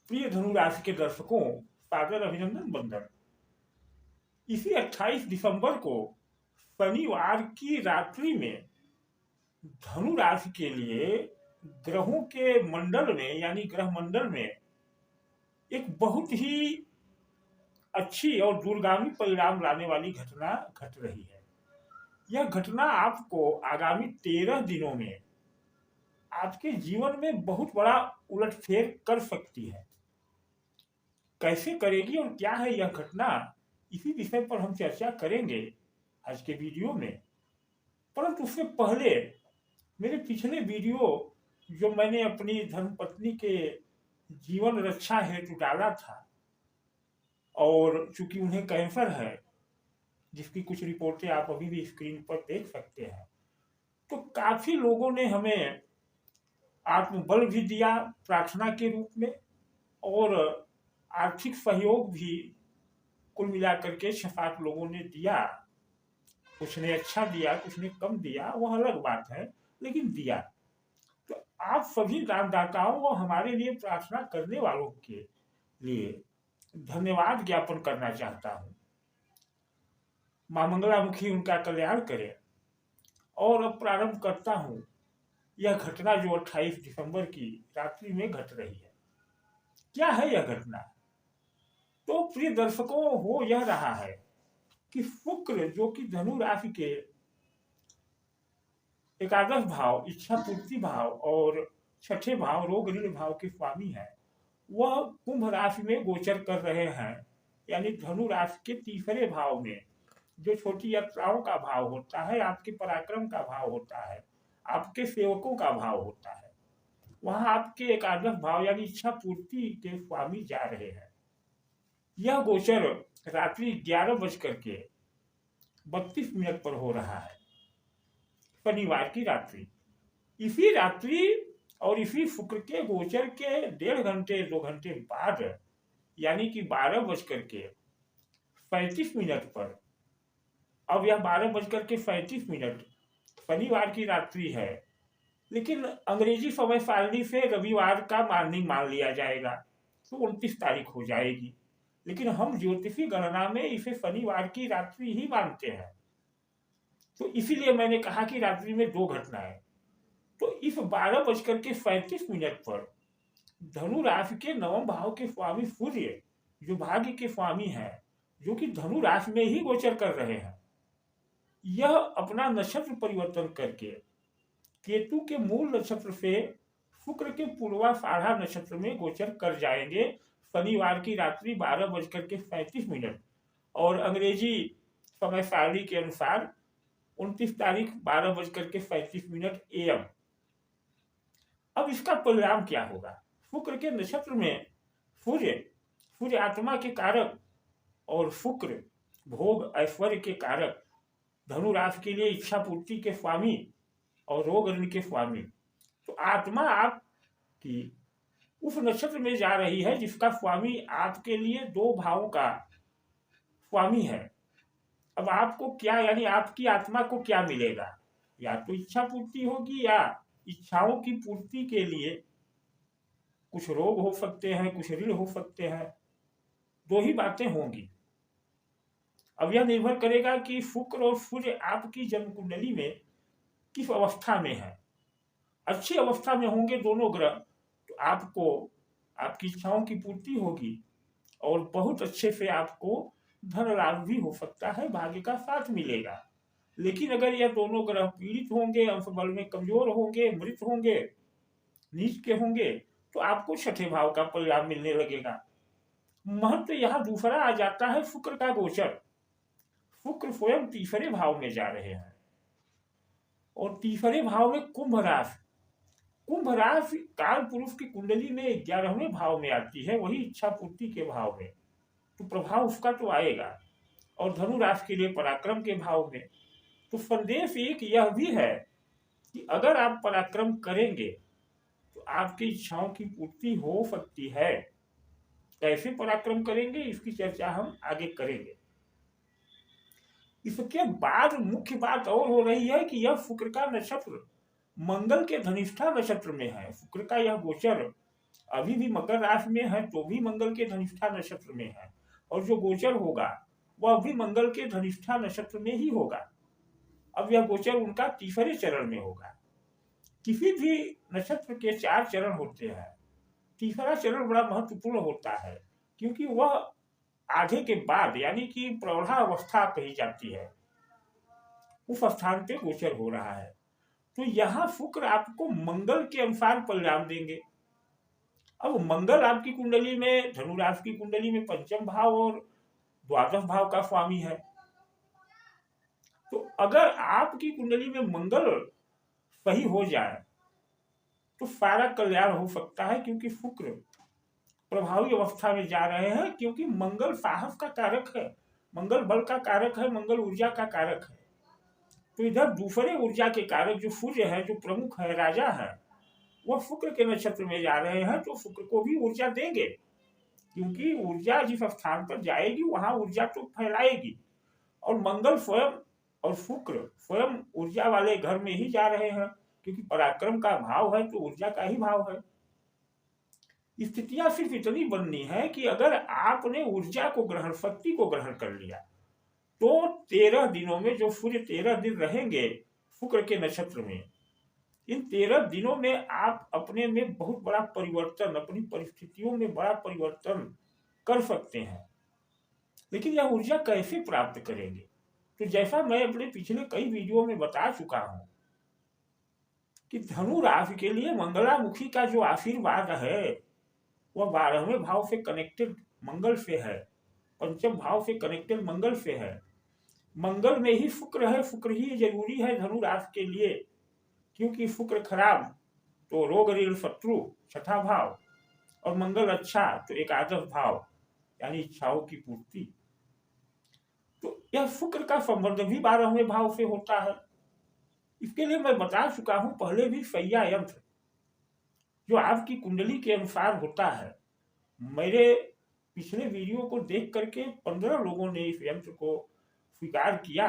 प्रिय धनु राशि के दर्शकों, सादर अभिनंदन बंदन। इसी 28 दिसंबर को शनिवार की रात्रि में धनु राशि के लिए ग्रहों के मंडल में यानी ग्रह मंडल में एक बहुत ही अच्छी और दूरगामी परिणाम लाने वाली घटना घट रही है। यह घटना आपको आगामी 13 दिनों में आपके जीवन में बहुत बड़ा उलटफेर कर सकती है। कैसे करेगी और क्या है यह घटना, इसी विषय पर हम चर्चा करेंगे आज के वीडियो में। परंतु उससे पहले मेरे पिछले वीडियो जो मैंने अपनी धर्मपत्नी के जीवन रक्षा हेतु डाला था, और चूंकि उन्हें कैंसर है जिसकी कुछ रिपोर्टें आप अभी भी स्क्रीन पर देख सकते हैं, तो काफी लोगों ने हमें आत्मबल भी दिया प्रार्थना के रूप में, और आर्थिक सहयोग भी कुल मिलाकर के 6-7 लोगों ने दिया। कुछ ने अच्छा दिया, कुछ ने कम दिया, वह अलग बात है, लेकिन दिया। तो आप सभी दानदाताओं और हमारे लिए प्रार्थना करने वालों के लिए धन्यवाद ज्ञापन करना चाहता हूँ। मां मंगलामुखी उनका कल्याण करे। और अब प्रारंभ करता हूँ यह घटना जो 28 दिसंबर की रात्रि में घट रही है। क्या है यह घटना? तो प्रिय दर्शकों, हो यह रहा है कि शुक्र जो कि धनु राशि के एकादश भाव इच्छा पूर्ति भाव और छठे भाव रोग ऋण भाव के स्वामी है, वह कुंभ राशि में गोचर कर रहे हैं। यानी धनु राशि के तीसरे भाव में, जो छोटी यात्राओं का भाव होता है, आपके पराक्रम का भाव होता है, आपके सेवकों का भाव होता है, वहां आपके एकादश भाव यानी इच्छा पूर्ति के स्वामी जा रहे हैं। यह गोचर रात्रि 11:32 पर हो रहा है, शनिवार की रात्रि। इसी रात्रि और इसी शुक्र के गोचर के 1.5 घंटे 2 घंटे बाद यानी कि 12:35 पर, अब यह 12:35 शनिवार की रात्रि है, लेकिन अंग्रेजी समय सारणी से रविवार का मॉर्निंग मान लिया जाएगा, तो 29 तारीख हो जाएगी। लेकिन हम ज्योतिषी गणना में इसे शनिवार की रात्रि ही मानते हैं, तो इसीलिए मैंने कहा कि रात्रि में 2 घटनाएं। तो इस 12:35 पर धनु राशि के नवम भाव के स्वामी सूर्य, जो भाग्य के स्वामी हैं, जो कि धनु राशि में ही गोचर कर रहे हैं, यह अपना नक्षत्र परिवर्तन करके केतु के मूल नक्षत्र से शुक्र के पूर्वाषाढ़ा नक्षत्र में गोचर कर जाएंगे शनिवार की रात्रि 12:35 और अंग्रेजी समय सारणी के अनुसार 29 तारीख 12:35 AM। अब इसका परिणाम क्या होगा? शुक्र के नक्षत्र में सूर्य आत्मा के कारक और शुक्र भोग ऐश्वर्य के कारक, धनु राशि के लिए इच्छा पूर्ति के स्वामी और रोग ऋण के स्वामी। तो आत्मा आपकी उस नक्षत्र में जा रही है जिसका स्वामी आपके लिए 2 भावों का स्वामी है। अब आपको क्या, यानी आपकी आत्मा को क्या मिलेगा? या तो इच्छा पूर्ति होगी, या इच्छाओं की पूर्ति के लिए कुछ रोग हो सकते हैं, कुछ ऋण हो सकते हैं, 2 ही बातें होंगी। अब यह निर्भर करेगा कि शुक्र और सूर्य आपकी जन्म कुंडली में किस अवस्था में है। अच्छी अवस्था में होंगे दोनों ग्रह, तो आपको आपकी इच्छाओं की पूर्ति होगी और बहुत अच्छे से आपको धन लाभ भी हो सकता है, भाग्य का साथ मिलेगा। लेकिन अगर यह दोनों ग्रह पीड़ित होंगे, अंशबल में कमजोर होंगे, मृत होंगे, नीच के होंगे, तो आपको छठे भाव का परिणाम मिलने लगेगा। महत्व यहाँ दूसरा आ जाता है शुक्र का गोचर। शुक्र स्वयं तीसरे भाव में जा रहे हैं, और तीसरे भाव में कुंभ राशि काल पुरुष की कुंडली में 11वें भाव में आती है, वही इच्छा पूर्ति के भाव में, तो प्रभाव उसका तो आएगा। और धनु राशि के लिए पराक्रम के भाव में। तो संदेश एक यह भी है कि अगर आप पराक्रम करेंगे तो आपकी इच्छाओं की पूर्ति हो सकती है। कैसे पराक्रम करेंगे इसकी चर्चा हम आगे करेंगे। इसके बाद मुख्य बात और हो रही है कि यह शुक्र का नक्षत्र मंगल के धनिष्ठा नक्षत्र में है। शुक्र का यह गोचर अभी भी मकर राशि में है तो भी मंगल के धनिष्ठा नक्षत्र में है, और जो गोचर होगा वह भी मंगल के धनिष्ठा नक्षत्र में ही होगा। अब यह गोचर उनका तीसरे चरण में होगा। किसी भी नक्षत्र के 4 चरण होते हैं, तीसरा चरण बड़ा महत्वपूर्ण होता है, क्योंकि वह आधे के बाद यानी कि प्रौढ़ावस्था कही जाती है, उस स्थान पे गोचर हो रहा है। तो यहाँ शुक्र आपको मंगल के अनुसार परिणाम देंगे। अब मंगल आपकी कुंडली में, धनु राशि की कुंडली में पंचम भाव और द्वादश भाव का स्वामी है। तो अगर आपकी कुंडली में मंगल सही हो जाए तो सारा कल्याण हो सकता है, क्योंकि शुक्र प्रभावी अवस्था में जा रहे हैं, क्योंकि मंगल साहस का कारक है, मंगल बल का कारक है, मंगल ऊर्जा का कारक है। तो इधर दूसरे ऊर्जा के कारक जो सूर्य है, जो प्रमुख है, राजा है, वह शुक्र के नक्षत्र में जा रहे हैं, तो शुक्र को भी ऊर्जा देंगे, क्योंकि ऊर्जा जिस स्थान पर जाएगी वहां ऊर्जा तो फैलाएगी। और मंगल स्वयं और शुक्र स्वयं ऊर्जा वाले घर में ही जा रहे हैं, क्योंकि पराक्रम का भाव है तो ऊर्जा का ही भाव है। स्थितियां सिर्फ इतनी बननी है कि अगर आपने ऊर्जा को ग्रहण, शक्ति को ग्रहण कर लिया, तो 13 दिनों में, जो सूर्य 13 दिन रहेंगे शुक्र के नक्षत्र में, इन 13 दिनों में आप अपने में बहुत बड़ा परिवर्तन, अपनी परिस्थितियों में बड़ा परिवर्तन कर सकते हैं। लेकिन यह ऊर्जा कैसे प्राप्त करेंगे? तो जैसा मैं अपने पिछले कई वीडियो में बता चुका हूं कि धनु राशि के लिए मंगलामुखी का जो आशीर्वाद है वह 12वें भाव से कनेक्टेड मंगल से है, पंचम भाव से कनेक्टेड मंगल से है। मंगल में ही शुक्र है, शुक्र ही जरूरी है धनु राशि के लिए, क्योंकि शुक्र खराब तो रोग ऋण शत्रु छठा भाव, और मंगल अच्छा तो एकादश भाव यानी इच्छाओं की पूर्ति। तो यह शुक्र का संबंध भी 12वें भाव से होता है। इसके लिए मैं बता चुका हूं पहले भी, सैया यंत्र जो आपकी कुंडली के अनुसार होता है। मेरे पिछले वीडियो को देख करके 15 लोगों ने इस यंत्र को स्वीकार किया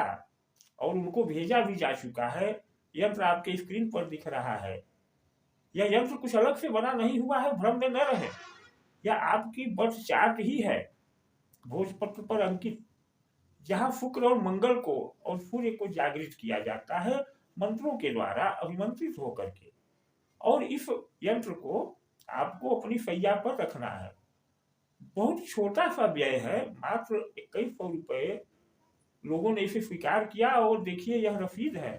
और उनको भेजा भी जा चुका है। यंत्र आपके स्क्रीन पर दिख रहा है। यह यंत्र कुछ अलग से बना नहीं हुआ है, भ्रम में न रहे। यह आपकी बर्थ चार्ट ही है, भोजपत्र पर अंकित, जहां शुक्र और मंगल को और सूर्य को जागृत किया जाता है मंत्रों के द्वारा अभिमंत्रित होकर के। और इस यंत्र को आपको अपनी सैया पर रखना है। बहुत छोटा सा व्यय है, मात्र 2100 रुपये लोगों ने इसे स्वीकार किया, और देखिए यह रसीद है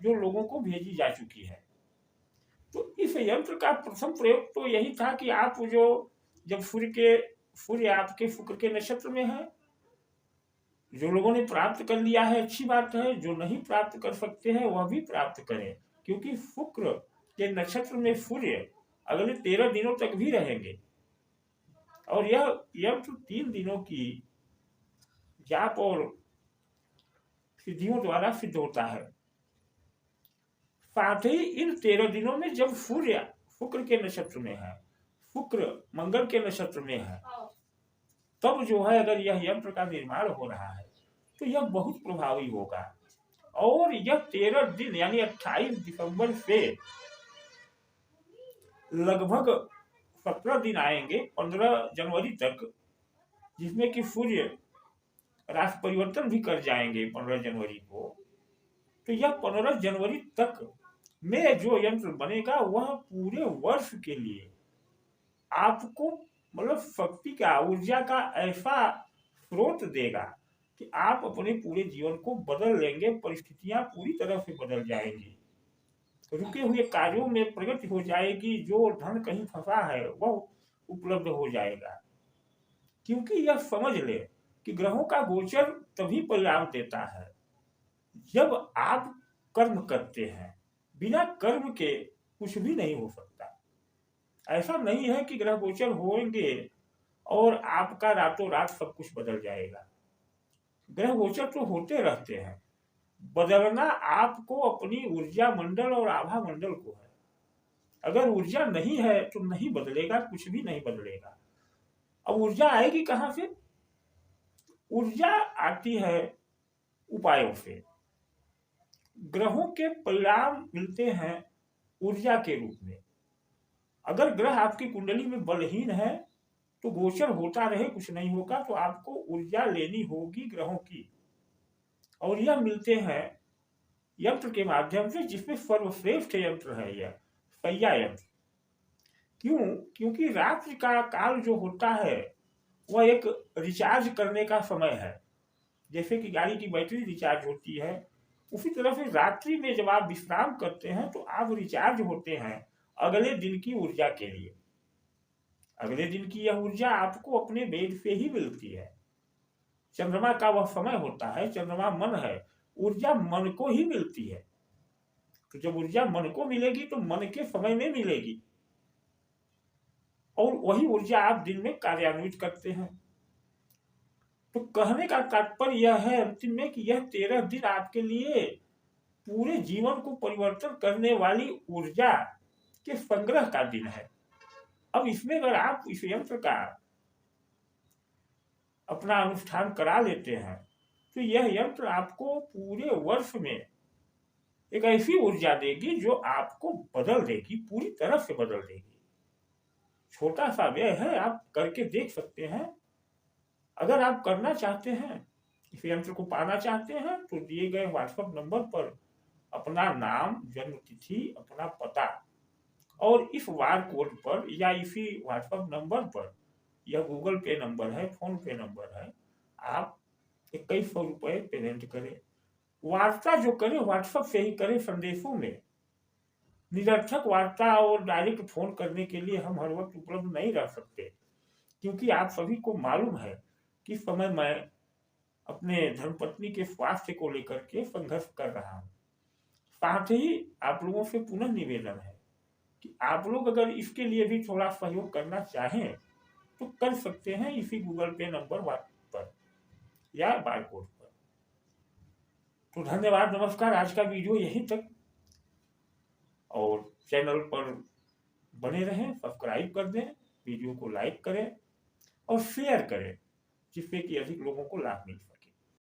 जो लोगों को भेजी जा चुकी है। तो इस यंत्र का प्रथम प्रयोग तो यही था कि आप जब सूर्य आपके शुक्र के नक्षत्र में है, जो लोगों ने प्राप्त कर लिया है अच्छी बात है, जो नहीं प्राप्त कर सकते हैं वह भी प्राप्त करें, क्योंकि शुक्र के नक्षत्र में सूर्य अगले 13 दिनों तक भी रहेंगे। और यह यंत्र 3 दिनों की जाप और सिद्धियों द्वारा सिद्ध होता है। साथ ही इन 13 दिनों में जब सूर्य शुक्र के नक्षत्र में है, शुक्र मंगल के नक्षत्र में है, तब जो है अगर यह यंत्र का निर्माण हो रहा है तो यह बहुत प्रभावी होगा। और यह 13 दिन यानी 28 दिसंबर से लगभग 17 दिन आएंगे 15 जनवरी तक, जिसमें कि सूर्य राशि परिवर्तन भी कर जाएंगे 15 जनवरी को। तो यह 15 जनवरी तक में जो यंत्र बनेगा वह पूरे वर्ष के लिए आपको मतलब शक्ति का, ऊर्जा का ऐसा स्रोत देगा कि आप अपने पूरे जीवन को बदल लेंगे। परिस्थितियां पूरी तरह से बदल जाएंगी, रुके हुए कार्यों में प्रगति हो जाएगी, जो धन कहीं फंसा है वह उपलब्ध हो जाएगा। क्योंकि यह समझ ले कि ग्रहों का गोचर तभी परिणाम देता है जब आप कर्म करते हैं। बिना कर्म के कुछ भी नहीं हो सकता। ऐसा नहीं है कि ग्रह गोचर होंगे और आपका रातों रात सब कुछ बदल जाएगा। ग्रह गोचर तो होते रहते हैं, बदलना आपको अपनी ऊर्जा मंडल और आभा मंडल को है। अगर ऊर्जा नहीं है तो नहीं बदलेगा, कुछ भी नहीं बदलेगा। अब ऊर्जा आएगी कहां से? ऊर्जा आती है उपायों से। ग्रहों के परिणाम मिलते हैं ऊर्जा के रूप में। अगर ग्रह आपकी कुंडली में बलहीन है तो गोचर होता रहे कुछ नहीं होगा, तो आपको ऊर्जा लेनी होगी ग्रहों की, और यह मिलते हैं यंत्र के माध्यम से, जिसमें सर्वश्रेष्ठ यंत्र है यह सैया यंत्र। क्यों? क्योंकि रात्रि का काल जो होता है वह एक रिचार्ज करने का समय है। जैसे कि गाड़ी की बैटरी रिचार्ज होती है, उसी तरह से रात्रि में जब आप विश्राम करते हैं तो आप रिचार्ज होते हैं अगले दिन की ऊर्जा के लिए। अगले दिन की यह ऊर्जा आपको अपने बेड से ही मिलती है। चंद्रमा का वह समय होता है, चंद्रमा मन है, ऊर्जा मन को ही मिलती है। तो जब ऊर्जा मन को मिलेगी तो मन के समय में मिलेगी, और वही ऊर्जा आप दिन में कार्यान्वित करते हैं। तो कहने का तात्पर्य यह है अंतिम में कि यह 13 दिन आपके लिए पूरे जीवन को परिवर्तन करने वाली ऊर्जा के संग्रह का दिन है। अब इसमें अगर आप इस यंत्र का अपना अनुष्ठान करा लेते हैं तो यह यंत्र आपको पूरे वर्ष में एक ऐसी ऊर्जा देगी जो आपको बदल देगी, पूरी तरह से बदल देगी। छोटा सा व्यय है, आप करके देख सकते हैं। अगर आप करना चाहते हैं, इस यंत्र को पाना चाहते हैं, तो दिए गए व्हाट्सएप नंबर पर अपना नाम, जन्म तिथि, अपना पता और इस वार कोड पर या इसी व्हाट्सएप नंबर पर, यह गूगल पे नंबर है, फोन पे नंबर है, आप 2100 रुपये पेमेंट करें। वार्ता जो करें व्हाट्सएप से ही करें। संदेशों में निरर्थक वार्ता और डायरेक्ट फोन करने के लिए हम हर वक्त उपलब्ध नहीं रह सकते, क्योंकि आप सभी को मालूम है कि समय मैं अपने धर्मपत्नी के स्वास्थ्य को लेकर के संघर्ष कर रहा हूँ। साथ ही आप लोगों से पुनः निवेदन है कि आप लोग अगर इसके लिए भी थोड़ा सहयोग करना चाहें तो कर सकते हैं इसी गूगल पे नंबर पर या बारकोड पर। तो धन्यवाद, नमस्कार। आज का वीडियो यहीं तक, और चैनल पर बने रहें, सब्सक्राइब कर दें, वीडियो को लाइक करें और शेयर करें, जिससे कि अधिक लोगों को लाभ मिल सके।